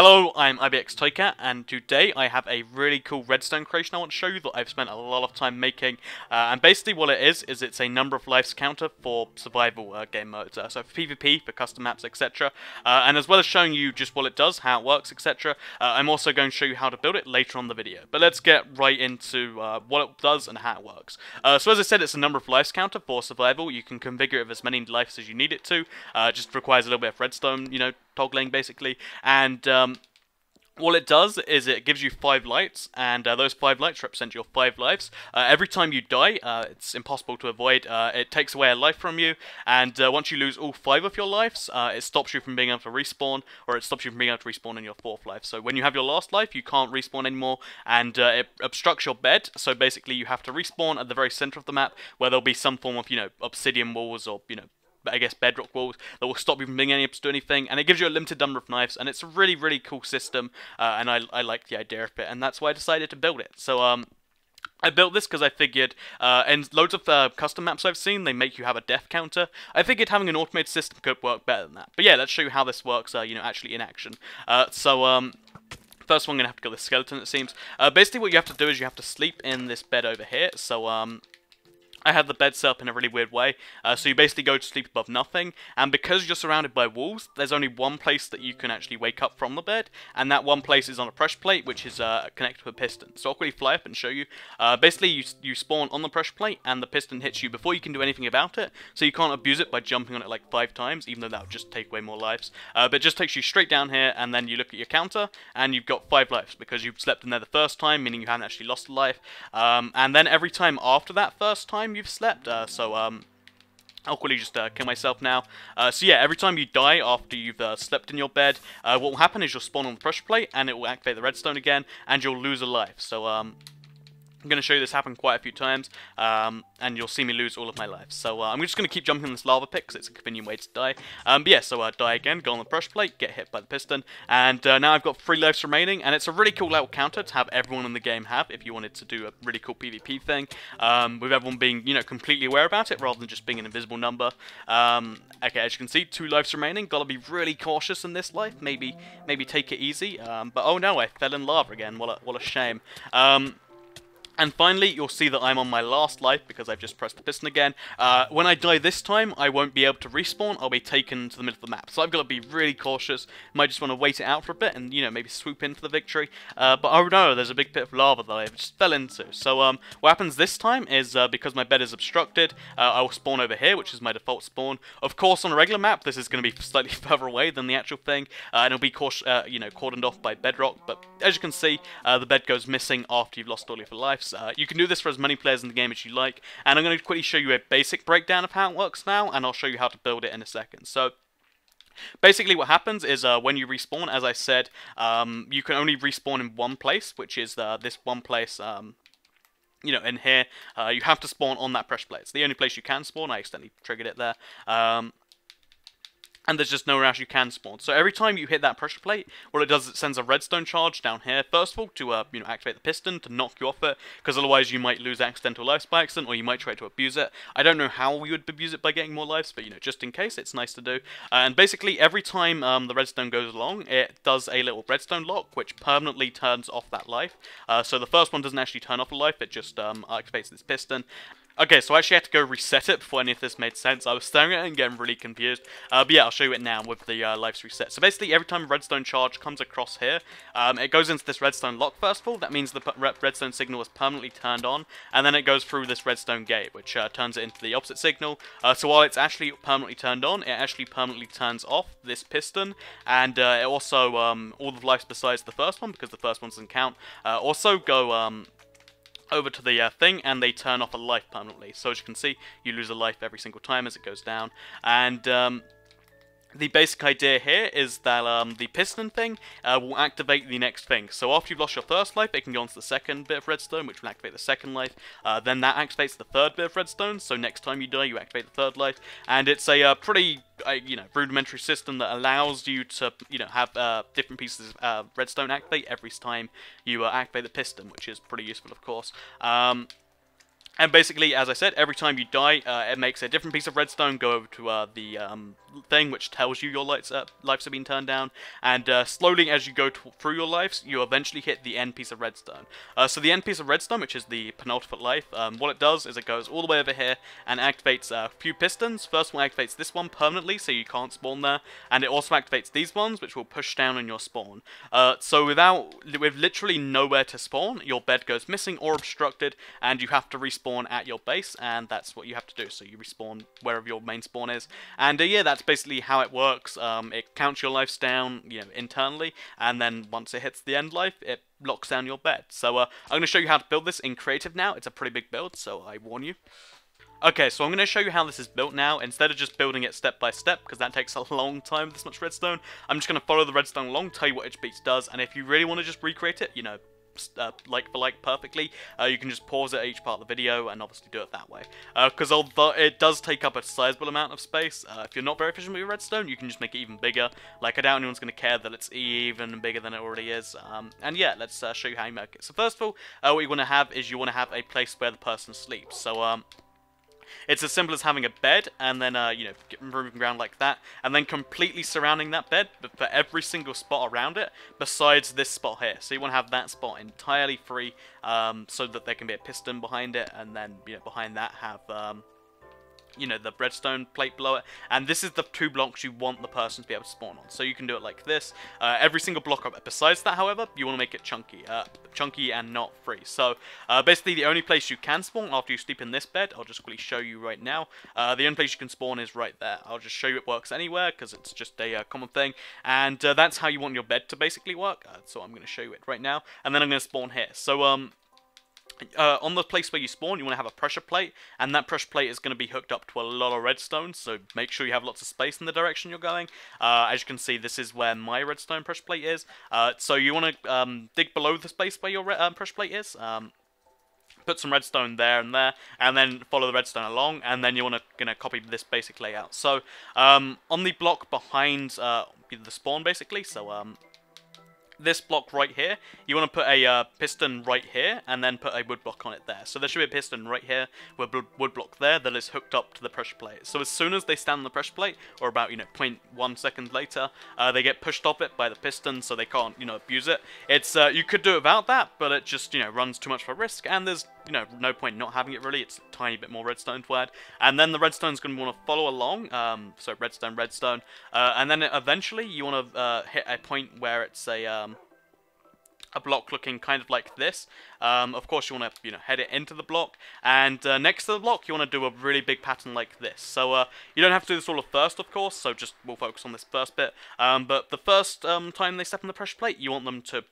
Hello, I'm IBXToyCat, and today I have a really cool redstone creation I want to show you that I've spent a lot of time making. And basically what it is it's a number of lives counter for survival game modes. So for PvP, for custom maps, etc. And as well as showing you just what it does, how it works, etc. I'm also going to show you how to build it later on in the video. But let's get right into what it does and how it works. So as I said, it's a number of lives counter for survival. You can configure it with as many lives as you need it to. Just requires a little bit of redstone, toggling basically, and all it does is it gives you 5 lights, and those 5 lights represent your 5 lives. Every time you die, it's impossible to avoid, it takes away a life from you, and once you lose all 5 of your lives, it stops you from being able to respawn, or it stops you from being able to respawn in your 4th life. So when you have your last life, you can't respawn anymore, and it obstructs your bed, so basically you have to respawn at the very center of the map, where there'll be some form of, obsidian walls, or, I guess bedrock walls that will stop you from being able to do anything, and it gives you a limited number of knives, and it's a really, really cool system, and I like the idea of it, and that's why I decided to build it. So, I built this because I figured, in loads of custom maps I've seen, they make you have a death counter. I figured having an automated system could work better than that. But yeah, let's show you how this works, actually in action. First one, I'm going to have to kill this skeleton, it seems. Basically what you have to do is you have to sleep in this bed over here, so, I had the bed set up in a really weird way, so you basically go to sleep above nothing, and because you're surrounded by walls, there's only one place that you can actually wake up from the bed, and that one place is on a pressure plate, which is connected to a piston. So I'll quickly fly up and show you. Basically, you spawn on the pressure plate, and the piston hits you before you can do anything about it, so you can't abuse it by jumping on it like 5 times, even though that would just take away more lives. But it just takes you straight down here, and then you look at your counter, and you've got 5 lives, because you've slept in there the first time, meaning you haven't actually lost a life. And then every time after that first time you've slept, I'll quickly just kill myself now. So yeah, every time you die after you've slept in your bed, what will happen is you'll spawn on the pressure plate, and it will activate the redstone again, and you'll lose a life. So I'm going to show you this happen quite a few times, and you'll see me lose all of my lives. So I'm just going to keep jumping in this lava pit, because it's a convenient way to die. But yeah, so die again, go on the pressure plate, get hit by the piston, and now I've got 3 lives remaining, and it's a really cool little counter to have everyone in the game have, if you wanted to do a really cool PvP thing, with everyone being, completely aware about it, rather than just being an invisible number. Okay, as you can see, 2 lives remaining. Gotta be really cautious in this life, maybe take it easy, but oh no, I fell in lava again, what a shame. And finally, you'll see that I'm on my last life because I've just pressed the piston again. When I die this time, I won't be able to respawn. I'll be taken to the middle of the map. So I've got to be really cautious. Might just want to wait it out for a bit and, maybe swoop in for the victory. But oh no, there's a big pit of lava that I just fell into. So what happens this time is, because my bed is obstructed, I will spawn over here, which is my default spawn. Of course, on a regular map, this is going to be slightly further away than the actual thing. And it'll be, cordoned off by bedrock. But as you can see, the bed goes missing after you've lost all of your lives. You can do this for as many players in the game as you like, and I'm going to quickly show you a basic breakdown of how it works now, and I'll show you how to build it in a second. So basically what happens is, when you respawn, as I said, you can only respawn in one place, which is this one place, in here. You have to spawn on that pressure plate. It's the only place you can spawn. I accidentally triggered it there. And there's just nowhere else you can spawn. So every time you hit that pressure plate, what it does is it sends a redstone charge down here, first of all, to activate the piston, to knock you off it, because otherwise you might lose accidental lives by accident, or you might try to abuse it. I don't know how we would abuse it by getting more lives, but, just in case, it's nice to do. And basically, every time the redstone goes along, it does a little redstone lock, which permanently turns off that life. So the first one doesn't actually turn off a life, it just activates this piston. Okay, so I actually had to go reset it before any of this made sense. I was staring at it and getting really confused. But yeah, I'll show you it now with the lives reset. So basically, every time a redstone charge comes across here, it goes into this redstone lock first of all. That means the redstone signal is permanently turned on, and then it goes through this redstone gate, which turns it into the opposite signal. So while it's actually permanently turned on, it actually permanently turns off this piston, and it also, all the lives besides the first one, because the first one doesn't count, also go, over to the thing, and they turn off a life permanently. So as you can see, you lose a life every single time as it goes down. And the basic idea here is that the piston thing will activate the next thing. So after you've lost your first life, it can go on to the second bit of redstone, which will activate the second life. Then that activates the third bit of redstone, so next time you die, you activate the third life. And it's a pretty, rudimentary system that allows you to, have different pieces of redstone activate every time you activate the piston, which is pretty useful, of course. And basically, as I said, every time you die, it makes a different piece of redstone go over to the thing which tells you your lives have been turned down, and slowly as you go through your lives, you eventually hit the end piece of redstone. So the end piece of redstone, which is the penultimate life, what it does is it goes all the way over here and activates a few pistons. First one activates this one permanently, so you can't spawn there, and it also activates these ones, which will push down on your spawn. So with literally nowhere to spawn, your bed goes missing or obstructed, and you have to respawn at your base, and that's what you have to do. So you respawn wherever your main spawn is, and yeah, that's basically how it works. It counts your lives down, internally, and then once it hits the end life, it locks down your bed. So I'm going to show you how to build this in creative now. It's a pretty big build, so I warn you. Okay, so I'm going to show you how this is built now, instead of just building it step by step, because that takes a long time with this much redstone. I'm just going to follow the redstone along, tell you what each piece does, and if you really want to just recreate it, like for like perfectly, you can just pause it at each part of the video and obviously do it that way. Because although it does take up a sizable amount of space, if you're not very efficient with your redstone, you can just make it even bigger. Like, I doubt anyone's going to care that it's even bigger than it already is. And yeah, let's show you how you make it. So first of all, what you want to have is you want to have a place where the person sleeps. So it's as simple as having a bed, and then, moving around like that, and then completely surrounding that bed, but for every single spot around it, besides this spot here. So you want to have that spot entirely free, so that there can be a piston behind it, and then, behind that have, the redstone plate below it, and this is the 2 blocks you want the person to be able to spawn on. So you can do it like this. Every single block of it. Besides that, however, you want to make it chunky and not free. So basically the only place you can spawn after you sleep in this bed, I'll just quickly show you right now. The only place you can spawn is right there. I'll just show you it works anywhere, because it's just a common thing, and that's how you want your bed to basically work. So I'm going to show you it right now, and then I'm going to spawn here. So on the place where you spawn, you want to have a pressure plate, and that pressure plate is going to be hooked up to a lot of redstone, so make sure you have lots of space in the direction you're going. As you can see, this is where my redstone pressure plate is. So you want to dig below the space where your pressure plate is, put some redstone there, and then follow the redstone along, and then you want to copy this basic layout. So on the block behind the spawn, basically, so this block right here, you want to put a piston right here, and then put a wood block on it there. So there should be a piston right here with a wood block there that is hooked up to the pressure plate. So as soon as they stand on the pressure plate, or about 0.1 second later, they get pushed off it by the piston, so they can't abuse it. It's you could do it without that, but it just runs too much of a risk, and there's no point not having it really. It's a tiny bit more redstone to add, and then the redstone's going to want to follow along. So redstone, and then eventually you want to hit a point where it's a block looking kind of like this. Of course, you want to head it into the block, and next to the block, you want to do a really big pattern like this. So you don't have to do this all at first, of course. So we'll focus on this first bit. But the first time they step on the pressure plate, you want them to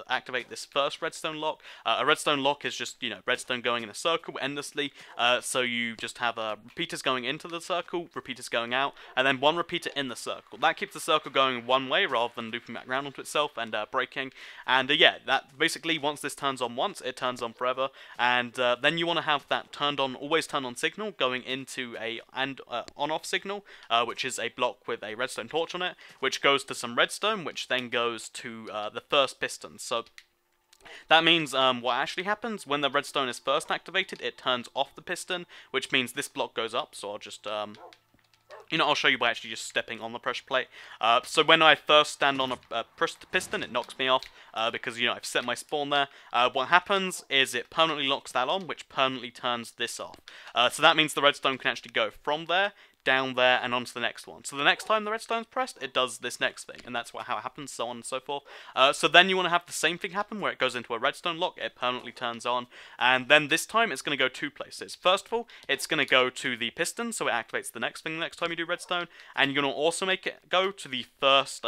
activate this first redstone lock. A redstone lock is just redstone going in a circle endlessly. So you just have repeaters going into the circle, repeaters going out, and then one repeater in the circle. That keeps the circle going one way rather than looping back around onto itself and breaking. And yeah, that basically, once this turns on once, it turns on forever. And then you want to have that always turned on signal going into a on-off signal, which is a block with a redstone torch on it, which goes to some redstone, which then goes to the first piston. So that means what actually happens when the redstone is first activated, it turns off the piston, which means this block goes up. So I'll just I'll show you by actually just stepping on the pressure plate. So when I first stand on a piston, it knocks me off because I've set my spawn there. What happens is it permanently locks that on, which permanently turns this off. So that means the redstone can actually go from there down there and onto the next one. So the next time the redstone's pressed, it does this next thing, and that's how it happens, so on and so forth. So then you want to have the same thing happen where it goes into a redstone lock, it permanently turns on, and then this time it's going to go 2 places. First of all, it's going to go to the piston, so it activates the next thing the next time you do redstone, and you're going to also make it go to the first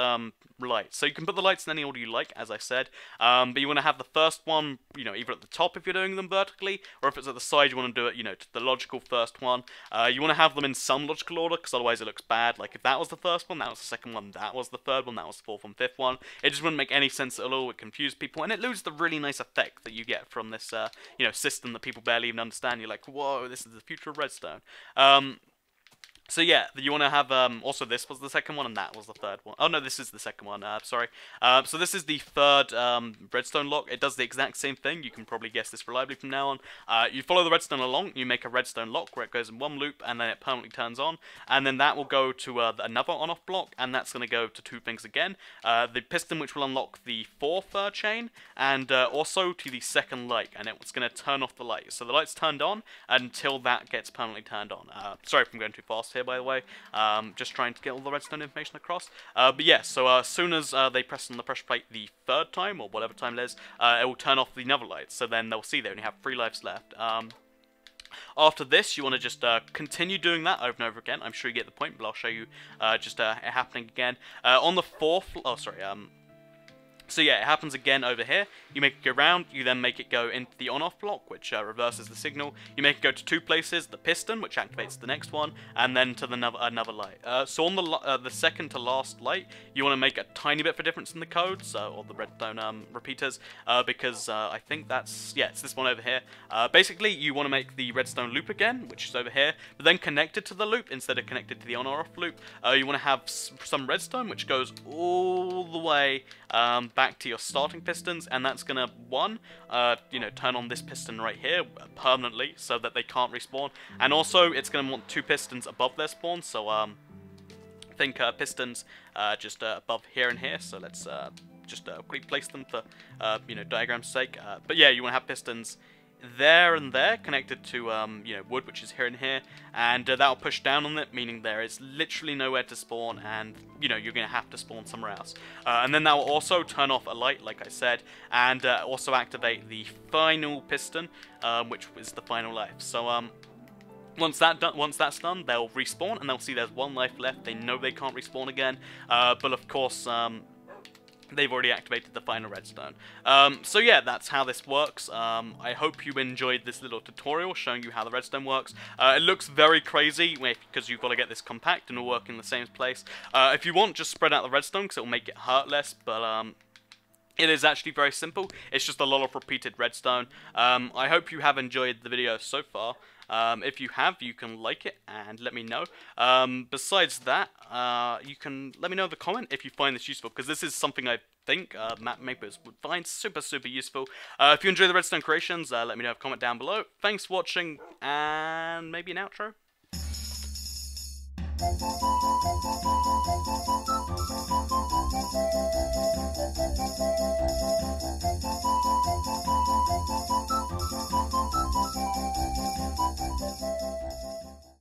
light. So you can put the lights in any order you like, as I said, but you want to have the first one, either at the top if you're doing them vertically, or if it's at the side, you want to do it, to the logical first one. You want to have them in some logical order, because otherwise it looks bad. Like, if that was the first one, that was the second one, that was the third one, that was the fourth one, fifth one, it just wouldn't make any sense at all. It confused people, and it loses the really nice effect that you get from this system that people barely even understand. You're like, whoa, this is the future of redstone. So yeah, you want to have, also this was the second one and that was the third one. Oh no, this is the second one, sorry. So this is the third redstone lock. It does the exact same thing. You can probably guess this reliably from now on. You follow the redstone along, you make a redstone lock where it goes in one loop and then it permanently turns on. And then that will go to another on-off block, and that's going to go to two things again. The piston, which will unlock the fourth chain, and also to the second light, and it's going to turn off the light. So the light's turned on until that gets permanently turned on. Sorry if I'm going too fast here, by the way. Just trying to get all the redstone information across. But yeah, so as soon as they press on the pressure plate the third time, or whatever time it is, it will turn off the nether lights. So then they'll see they only have 3 lives left. After this, you want to just continue doing that over and over again. I'm sure you get the point, but I'll show you just it happening again. On the fourth... Oh, sorry. So yeah, it happens again over here. You make it go round, you then make it go into the on-off block, which reverses the signal. You make it go to 2 places, the piston, which activates the next one, and then to another light. So on the second to last light, you want to make a tiny bit of a difference in the codes, or the redstone repeaters, because I think that's, yeah, it's this one over here. Basically, you want to make the redstone loop again, which is over here, but then connected to the loop instead of connected to the on or off loop. You want to have some redstone, which goes all the way back to your starting pistons, and that's gonna turn on this piston right here permanently so that they can't respawn, and also it's gonna want 2 pistons above their spawn. So think pistons just above here and here. So let's just place them for diagram's sake. But yeah, you want to have pistons there and there connected to wood, which is here and here, and that'll push down on it, meaning there is literally nowhere to spawn, and you're gonna have to spawn somewhere else. And then that will also turn off a light, like I said, and also activate the final piston, which is the final life. So once that's done, they'll respawn and they'll see there's 1 life left. They know they can't respawn again, but of course they've already activated the final redstone. So yeah, that's how this works. I hope you enjoyed this little tutorial showing you how the redstone works. It looks very crazy because you've got to get this compact and all work in the same place. If you want, just spread out the redstone because it will make it hurt less, but it is actually very simple. It's just a lot of repeated redstone. I hope you have enjoyed the video so far. If you have, you can like it and let me know. Besides that, you can let me know in the comment if you find this useful, because this is something I think map makers would find super useful. If you enjoy the redstone creations, let me know in a comment down below. Thanks for watching, and maybe an outro?